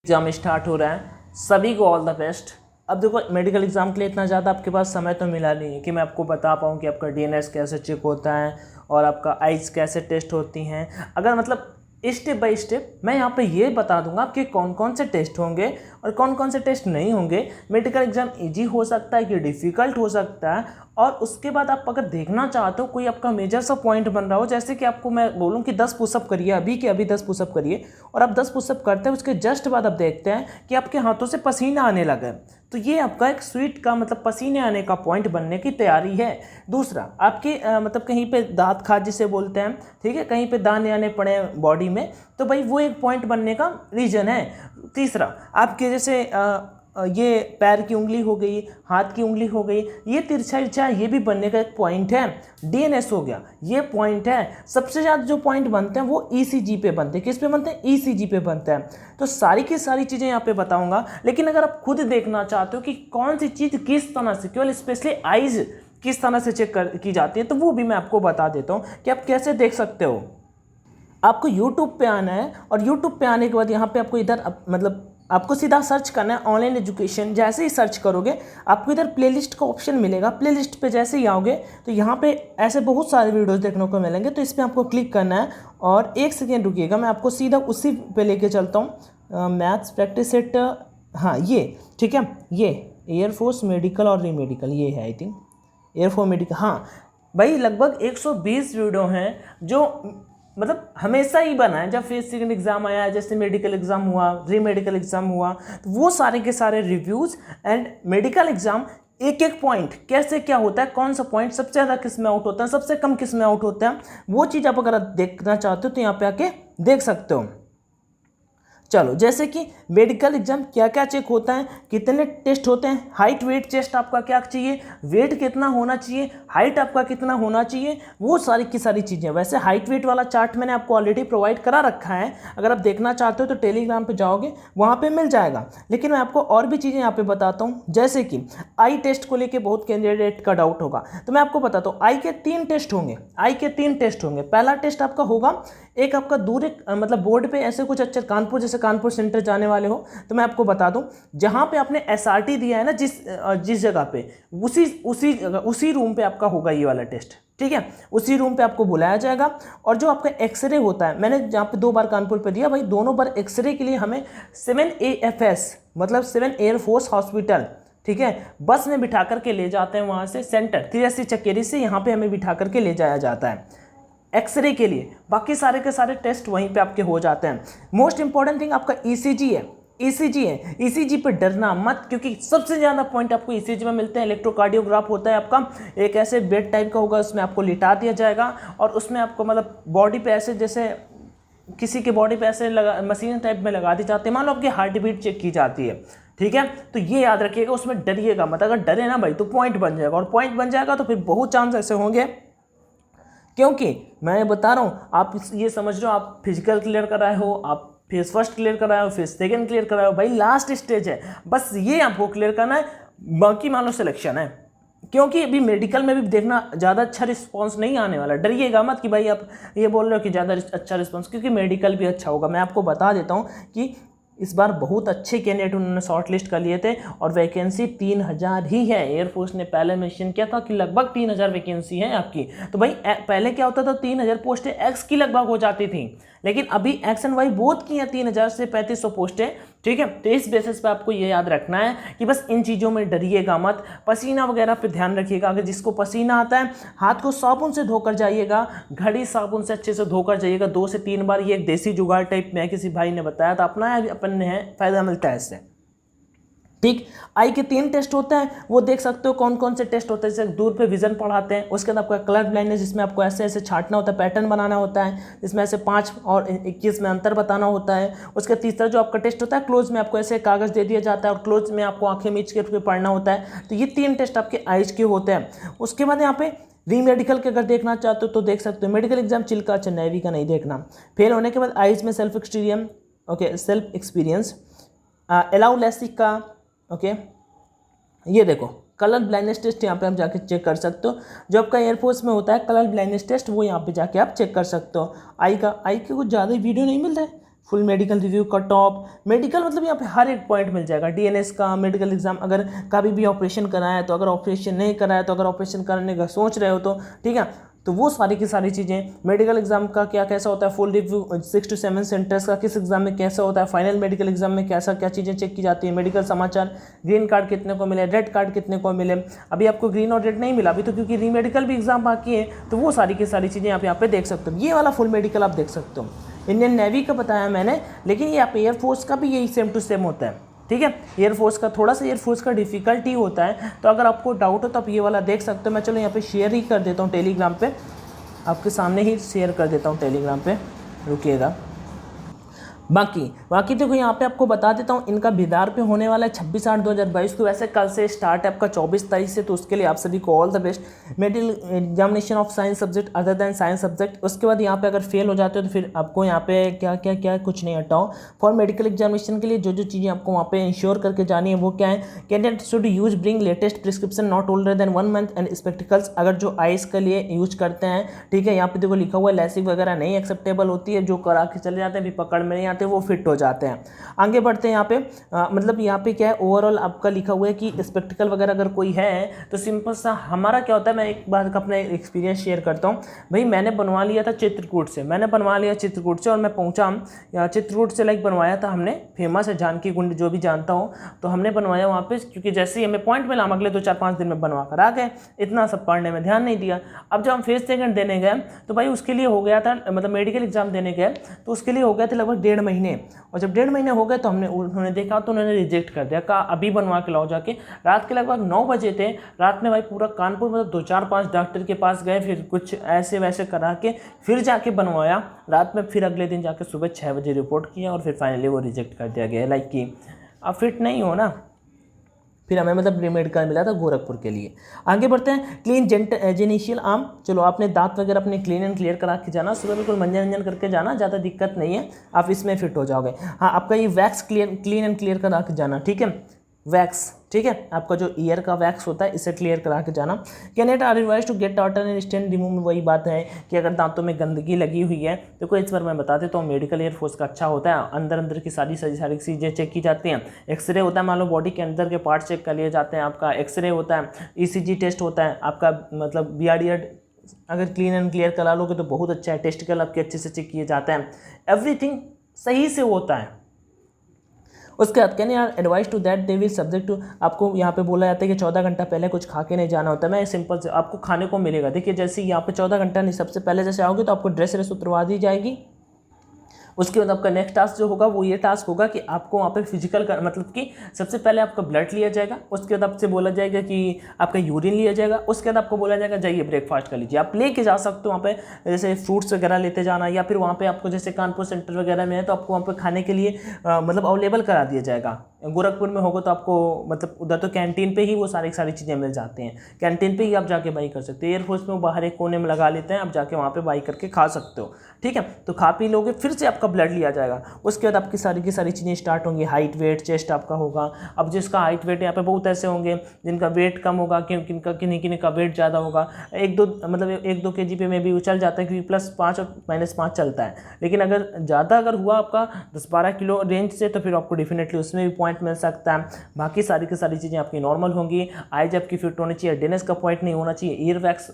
Exam start हो रहा है, सभी को ऑल द बेस्ट। अब देखो मेडिकल एग्ज़ाम के लिए इतना ज़्यादा आपके पास समय तो मिला नहीं है कि मैं आपको बता पाऊँ कि आपका डीएनएस कैसे चेक होता है और आपका आइज़ कैसे टेस्ट होती हैं। अगर मतलब स्टेप बाय स्टेप मैं यहाँ पे ये बता दूंगा कि कौन कौन से टेस्ट होंगे और कौन कौन से टेस्ट नहीं होंगे। मेडिकल एग्ज़ाम इजी हो सकता है कि डिफ़िकल्ट हो सकता है। और उसके बाद आप अगर देखना चाहते हो कोई आपका मेजर सा पॉइंट बन रहा हो, जैसे कि आपको मैं बोलूँ कि 10 पुशअप करिए अभी के अभी 10 पुशअप करिए और आप 10 पुशअप करते हैं, उसके जस्ट बाद आप देखते हैं कि आपके हाथों से पसीना आने लगा, तो ये आपका एक स्वीट का मतलब पसीने आने का पॉइंट बनने की तैयारी है। दूसरा आपके मतलब कहीं पे दांत खाज जिसे बोलते हैं, ठीक है, कहीं पे दाने आने पड़े बॉडी में, तो भाई वो एक पॉइंट बनने का रीजन है। तीसरा आपके जैसे ये पैर की उंगली हो गई, हाथ की उंगली हो गई, ये तिरछा इर्छा ये भी बनने का एक पॉइंट है। डीएनएस हो गया, ये पॉइंट है। सबसे ज़्यादा जो पॉइंट बनते हैं वो ईसीजी पे बनते हैं। किस पे बनते हैं? ईसीजी पे बनते हैं। तो सारी की सारी चीज़ें यहाँ पे बताऊंगा, लेकिन अगर आप खुद देखना चाहते हो कि कौन सी चीज़ किस तरह से, केवल स्पेशली आइज किस तरह से चेक की जाती है, तो वो भी मैं आपको बता देता हूँ कि आप कैसे देख सकते हो। आपको YouTube पे आना है और YouTube पे आने के बाद यहाँ पे आपको इधर मतलब आपको सीधा सर्च करना है ऑनलाइन एजुकेशन। जैसे ही सर्च करोगे आपको इधर प्लेलिस्ट का ऑप्शन मिलेगा। प्लेलिस्ट पे जैसे ही आओगे तो यहाँ पे ऐसे बहुत सारे वीडियोस देखने को मिलेंगे, तो इस पर आपको क्लिक करना है और एक सेकेंड रुकिएगा, मैं आपको सीधा उसी पे लेके चलता हूँ। मैथ्स प्रैक्टिस सेट, हाँ ये ठीक है, ये एयरफोर्स मेडिकल और रीमेडिकल, ये है आई थिंक एयरफोर्स मेडिकल। हाँ भाई लगभग 120 वीडियो हैं जो मतलब हमेशा ही बना है। जब फेस सेकंड एग्जाम आया, जैसे मेडिकल एग्जाम हुआ, री मेडिकल एग्जाम हुआ, तो वो सारे के सारे रिव्यूज़ एंड मेडिकल एग्जाम एक एक पॉइंट कैसे क्या होता है, कौन सा पॉइंट सबसे ज़्यादा किस में आउट होता है, सबसे कम किस में आउट होता है, वो चीज़ आप अगर देखना चाहते हो तो यहाँ पे आके देख सकते हो। चलो, जैसे कि मेडिकल एग्जाम क्या क्या चेक होता है, कितने टेस्ट होते हैं, हाइट वेट चेस्ट आपका क्या चाहिए, वेट कितना होना चाहिए, हाइट आपका कितना होना चाहिए, वो सारी की सारी चीज़ें। वैसे हाइट वेट वाला चार्ट मैंने आपको ऑलरेडी प्रोवाइड करा रखा है, अगर आप देखना चाहते हो तो टेलीग्राम पे जाओगे वहाँ पे मिल जाएगा। लेकिन मैं आपको और भी चीज़ें यहाँ पे बताता हूँ, जैसे कि आई टेस्ट को लेकर बहुत कैंडिडेट का डाउट होगा, तो मैं आपको बताता हूँ। आई के 3 टेस्ट होंगे, आई के 3 टेस्ट होंगे। पहला टेस्ट आपका होगा एक आपका दूर मतलब बोर्ड पे ऐसे कुछ अच्छा कानपुर, जैसे कानपुर सेंटर जाने वाले हो तो मैं आपको बता दूं, जहां पे आपने एसआरटी दिया है ना, जिस जगह पे, उसी रूम पे आपका होगा ये वाला टेस्ट, ठीक है। उसी रूम पे आपको बुलाया जाएगा और जो आपका एक्सरे होता है, मैंने जहाँ पे 2 बार कानपुर पे दिया भाई, दोनों बार एक्सरे के लिए हमें 7AFS मतलब 7 एयरफोर्स हॉस्पिटल, ठीक है, बस में बिठा करके ले जाते हैं वहाँ से सेंटर 83 चकेरी से, यहाँ पे हमें बिठा करके ले जाया जाता है एक्सरे के लिए। बाकी सारे के सारे टेस्ट वहीं पे आपके हो जाते हैं। मोस्ट इंपॉर्टेंट थिंग आपका ईसीजी है, ईसीजी है। ईसीजी पे डरना मत, क्योंकि सबसे ज़्यादा पॉइंट आपको ईसीजी में मिलते हैं। इलेक्ट्रोकार्डियोग्राफ होता है आपका, एक ऐसे बेड टाइप का होगा, उसमें आपको लिटा दिया जाएगा और उसमें आपको मतलब बॉडी पे ऐसे, जैसे किसी के बॉडी पे ऐसे लगा मशीन टाइप में लगा दी जाती है, मान लो आपकी हार्ट बीट चेक की जाती है, ठीक है। तो ये याद रखिएगा, उसमें डरिएगा मत। अगर डरे ना भाई तो पॉइंट बन जाएगा, और पॉइंट बन जाएगा तो फिर बहुत चांस ऐसे होंगे, क्योंकि मैं बता रहा हूँ, आप ये समझ रहे हो आप फिजिकल क्लियर कर रहे हो, आप फेस फर्स्ट क्लियर कर रहे हो, फेस सेकंड क्लियर कर रहे हो, भाई लास्ट स्टेज है, बस ये आपको क्लियर करना है, बाकी मान लो सिलेक्शन है। क्योंकि अभी मेडिकल में भी देखना ज़्यादा अच्छा रिस्पांस नहीं आने वाला। डरिएगा मत कि भाई आप ये बोल रहे हो कि ज़्यादा अच्छा रिस्पांस, क्योंकि मेडिकल भी अच्छा होगा। मैं आपको बता देता हूँ कि इस बार बहुत अच्छे कैंडिडेट उन्होंने शॉर्ट लिस्ट कर लिए थे और वैकेंसी 3000 ही है। एयरफोर्स ने पहले मेंशन किया था कि लगभग 3000 वैकेंसी है आपकी। तो भाई पहले क्या होता था, 3000 पोस्टें एक्स की लगभग हो जाती थी, लेकिन अभी एक्स एंड वाई बोथ की हैं 3000 से 3500 पोस्टें, ठीक है। तो इस बेसिस पे आपको ये याद रखना है कि बस इन चीज़ों में डरिएगा मत। पसीना वगैरह पे ध्यान रखिएगा, अगर जिसको पसीना आता है हाथ को साबुन से धोकर जाइएगा, घड़ी साबुन से अच्छे से धोकर जाइएगा 2 से 3 बार। ये एक देसी जुगाड़ टाइप में है, किसी भाई ने बताया था, अपना है, अपन ने है, फायदा मिलता है इससे, ठीक। आई के 3 टेस्ट होते हैं, वो देख सकते हो कौन कौन से टेस्ट होते हैं। जैसे दूर पे विजन पढ़ाते हैं, उसके बाद आपका कलर ब्लाइंडनेस, जिसमें आपको ऐसे ऐसे छाटना होता है, पैटर्न बनाना होता है, जिसमें ऐसे 5 और 21 में अंतर बताना होता है। उसका तीसरा जो आपका टेस्ट होता है क्लोज में, आपको ऐसे कागज़ दे दिया जाता है और क्लोज में आपको आंखें मीच के पढ़ना होता है। तो ये 3 टेस्ट आपके आइज के होते हैं। उसके बाद यहाँ पे री मेडिकल के अगर देखना चाहते हो तो देख सकते हो। मेडिकल एग्जाम चिल्का, अच्छा नेवी का नहीं देखना। फेल होने के बाद आइज में सेल्फ एक्सटीरियम, okay, self experience, allow LASIK का, ओके। ये देखो कलर ब्लाइंडनेस टेस्ट, यहाँ पे आप जाके चेक कर सकते हो। जो आपका एयरफोर्स में होता है कलर ब्लाइंडनेस टेस्ट, वो यहाँ पे जाके आप चेक कर सकते हो। आई के कुछ ज़्यादा वीडियो नहीं मिल रहा है, full medical review, cut off, medical मतलब यहाँ पे हर एक पॉइंट मिल जाएगा। डीएनएस का मेडिकल एग्जाम, अगर कभी भी ऑपरेशन कराया तो, अगर ऑपरेशन नहीं कराया तो, अगर ऑपरेशन करने का सोच रहे हो तो, ठीक है, तो वो सारी की सारी चीज़ें। मेडिकल एग्जाम का क्या कैसा होता है, फुल रिव्यू 6 to 7 सेंटर्स का किस एग्जाम में कैसा होता है, फाइनल मेडिकल एग्जाम में कैसा क्या चीज़ें चेक की जाती है, मेडिकल समाचार, ग्रीन कार्ड कितने को मिले, रेड कार्ड कितने को मिले। अभी आपको ग्रीन और रेड नहीं मिला अभी तो, क्योंकि री मेडिकल भी एग्जाम बाकी है, तो वो सारी की सारी चीज़ें आप यहाँ पे देख सकते हो। ये वाला फुल मेडिकल आप देख सकते हो। इंडियन नेवी का बताया मैंने, लेकिन ये आप एयरफोर्स का भी यही सेम टू सेम होता है, ठीक है। एयरफोर्स का थोड़ा सा एयरफोर्स का डिफिकल्टी होता है, तो अगर आपको डाउट हो तो आप ये वाला देख सकते हो। मैं चलो यहाँ पे शेयर ही कर देता हूँ टेलीग्राम पे, आपके सामने ही शेयर कर देता हूँ टेलीग्राम पे, रुकिएगा। बाकी देखो यहाँ पे आपको बता देता हूँ, इनका बिदार पे होने वाला है 26/8/2022 को। वैसे कल से स्टार्ट है आपका 24 तारीख से, तो उसके लिए आप सभी को all the best. Medical examination of science subject other than science subject. उसके बाद यहाँ पे अगर फेल हो जाते हो तो फिर आपको यहाँ पे क्या कुछ नहीं हटाओ। फॉर मेडिकल एग्जामिनेशन के लिए जो चीज़ें आपको वहाँ पे इंश्योर करके जानी है वो क्या है, candidate should use bring latest prescription not older than 1 month and spectacles, अगर जो आइज के लिए यूज करते हैं, ठीक है। यहाँ पे देखो लिखा हुआ है लैसिक वगैरह नहीं एक्सेप्टेबल होती है, जो करा के चले जाते हैं भी पकड़ में नहीं आते, वो फिट हो जाते हैं। आगे बढ़ते हैं यहाँ पे, मतलब यहाँ पे क्या है, ओवरऑल आपका लिखा हुआ है कि स्पेक्टिकल वगैरह अगर कोई है तो सिंपल सा हमारा क्या होता है, मैं एक बार का अपना एक्सपीरियंस शेयर करता हूँ। भाई मैंने बनवा लिया था चित्रकूट से, और मैं पहुँचा चित्रकूट से, लाइक बनवाया था हमने, फेमस है जानकी कुंड, जो भी जानता हो, तो हमने बनवाया वहाँ पे, क्योंकि जैसे ही हमें पॉइंट मिला हम अगले 2-4-5 दिन में बनवा कर आ गए, इतना सब पढ़ने में ध्यान नहीं दिया। अब जब हम फेस सेकंड देने गए तो भाई उसके लिए हो गया था, मतलब मेडिकल एग्जाम देने गए तो उसके लिए हो गया था लगभग 1.5 महीने, और जब 1.5 महीने हो गए तो उन्होंने देखा तो उन्होंने रिजेक्ट कर दिया, कहा अभी बनवा के लाओ जाके। रात के लगभग 9 बजे थे, रात में भाई पूरा कानपुर मतलब 2-4-5 डॉक्टर के पास गए, फिर कुछ ऐसे वैसे करा के फिर जाके बनवाया रात में, फिर अगले दिन जाके सुबह 6 बजे रिपोर्ट किया और फिर फाइनली वो रिजेक्ट कर दिया गया, लाइक कि अब फिट नहीं हो ना। फिर हमें मतलब मेडिकल मिला था गोरखपुर के लिए। आगे बढ़ते हैं, क्लीन जेनिशियल आर्म। चलो आपने दांत वगैरह अपने क्लीन एंड क्लियर करा के जाना, सुबह बिल्कुल मंजन करके जाना, ज़्यादा दिक्कत नहीं है, आप इसमें फिट हो जाओगे। हाँ, आपका ये वैक्स क्लीन एंड क्लियर करा के जाना, ठीक है, वैक्स, ठीक है, आपका जो ईयर का वैक्स होता है इसे क्लियर करा के जाना। Cannot are revise to get tartar and stain remove में वही बात है कि अगर दांतों में गंदगी लगी हुई है तो कोई इस बार मैं बता देता हूँ, मेडिकल एयरफोर्स का अच्छा होता है, अंदर की सारी चीज़ें चेक की जाती हैं। एक्सरे होता है, मान लो बॉडी के अंदर के पार्ट चेक कर लिए जाते हैं, आपका एक्सरे होता है, ECG टेस्ट होता है आपका, मतलब BRDR अगर क्लीन एंड क्लियर करा लोगे तो बहुत अच्छा है, टेस्टिकल आपके अच्छे से चेक किए जाते हैं, एवरीथिंग सही से होता है। उसके बाद कहने यार advice to that they will subject to, आपको यहाँ पे बोला जाता है कि 14 घंटा पहले कुछ खा के नहीं जाना होता है। मैं सिंपल से आपको खाने को मिलेगा, देखिए जैसे यहाँ पे 14 घंटा नहीं, सबसे पहले जैसे आओगे तो आपको ड्रेस उतरवा दी जाएगी। उसके बाद आपका नेक्स्ट टास्क जो होगा वो ये टास्क होगा कि आपको वहाँ पे फिजिकल का मतलब कि सबसे पहले आपका ब्लड लिया जाएगा, उसके बाद आपसे बोला जाएगा कि आपका यूरिन लिया जाएगा, उसके बाद आपको बोला जाएगा जाइए ब्रेकफास्ट कर लीजिए। आप लेके जा सकते हो वहाँ पे, जैसे फ्रूट्स वगैरह लेते जाना, या फिर वहाँ पे आपको जैसे कानपुर सेंटर वगैरह में है तो आपको वहाँ पे खाने के लिए मतलब अवेलेबल करा दिया जाएगा। गोरखपुर में होगा तो आपको मतलब उधर तो कैंटीन पे ही वो सारी चीज़ें मिल जाती हैं, कैंटीन पे ही आप जाके बाई कर सकते हो। एयरफोर्स में वो बाहर एक कोने में लगा लेते हैं, आप जाके वहाँ पे बाई करके खा सकते हो, ठीक है। तो खा पी लोगे, फिर से आपका ब्लड लिया जाएगा, उसके बाद आपकी सारी की सारी चीज़ें स्टार्ट होंगी। हाइट वेट चेस्ट आपका होगा। अब जिसका हाइट वेट यहाँ पे बहुत ऐसे होंगे जिनका वेट कम होगा, किन्हीं का वेट ज़्यादा होगा, 1-2 kg पे में भी चल जाता है, क्योंकि +5 और -5 चलता है। लेकिन अगर ज़्यादा अगर हुआ आपका 10-12 किलो रेंज से तो फिर आपको डेफिनेटली उसमें भी पॉइंट मिल सकता है। बाकी सारी की सारी चीज़ें आपकी नॉर्मल होंगी। आइज आपकी फिट होनी चाहिए, डेनेस का पॉइंट नहीं होना चाहिए,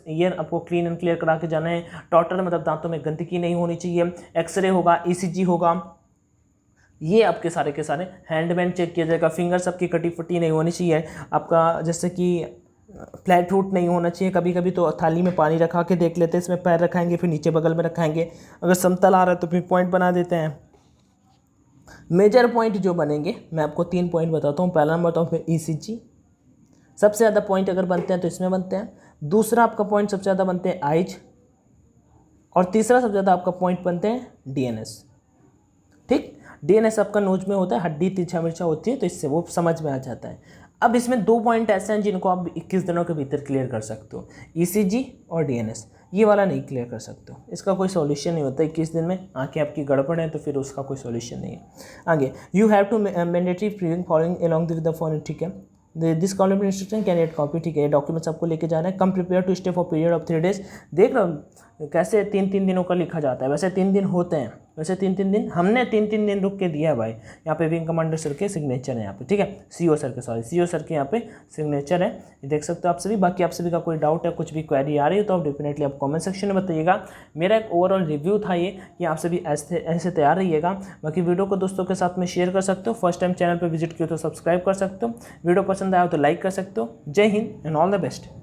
ईयर आपको क्लीन एंड क्लियर करा के जाना है, टॉटर मतलब दांतों में गंदगी नहीं होनी चाहिए, एक्सरे होगा, ECG होगा, ये आपके सारे के सारे हैंडबैंड चेक किया जाएगा, फिंगर्स आपकी कटी फटी नहीं होनी चाहिए, आपका जैसे कि फ्लैट फुट नहीं होना चाहिए। कभी कभी तो थाली में पानी रखा के देख लेते हैं, इसमें पैर रखाएंगे फिर नीचे बगल में रखाएंगे, अगर समतल आ रहा है तो फिर पॉइंट बना देते हैं। मेजर पॉइंट जो बनेंगे मैं आपको 3 पॉइंट बताता हूँ। पहला नंबर तो फिर ECG, सबसे ज़्यादा पॉइंट अगर बनते हैं तो इसमें बनते हैं। दूसरा आपका पॉइंट सबसे ज़्यादा बनते हैं आइज, और तीसरा सबसे ज़्यादा आपका पॉइंट बनते हैं DNS, ठीक। DNS आपका नोज में होता है, हड्डी तिरछा मिर्चा होती है, तो इससे वो समझ में आ जाता है। अब इसमें 2 पॉइंट ऐसे हैं जिनको आप 21 दिनों के भीतर क्लियर कर सकते हो, ECG और DNS। ये वाला नहीं क्लियर कर सकते हो, इसका कोई सॉल्यूशन नहीं होता। 21 दिन में आंखें आपकी गड़बड़ है तो फिर उसका कोई सॉल्यूशन नहीं है। आगे you have to mandatory following along with the following, ठीक है। This complement instruction candidate copy, ठीक है, डॉक्यूमेंट्स आपको लेके जाना है। Come prepare to stay for period of 3 days। देख रहे हो कैसे 3 दिनों का लिखा जाता है, वैसे 3 दिन होते हैं, वैसे 3-3 दिन हमने 3-3 दिन रुक के दिया है भाई। यहाँ पे विंग कमांडर सर के सिग्नेचर है यहाँ पे, ठीक है, सीओ सर के यहाँ पे सिग्नेचर है, ये देख सकते हो आप सभी। बाकी आप सभी का कोई डाउट है, कुछ भी क्वेरी आ रही है तो आप डेफिनेटली आप कमेंट सेक्शन में बताइएगा। मेरा एक ओवरऑल रिव्यू था ये कि आप सभी ऐसे तैयार रहिएगा। बाकी वीडियो को दोस्तों के साथ में शेयर कर सकते हो, फर्स्ट टाइम चैनल पर विजिट किया तो सब्सक्राइब कर सकते हो, वीडियो पसंद आया तो लाइक कर सकते हो। जय Hind and all the best.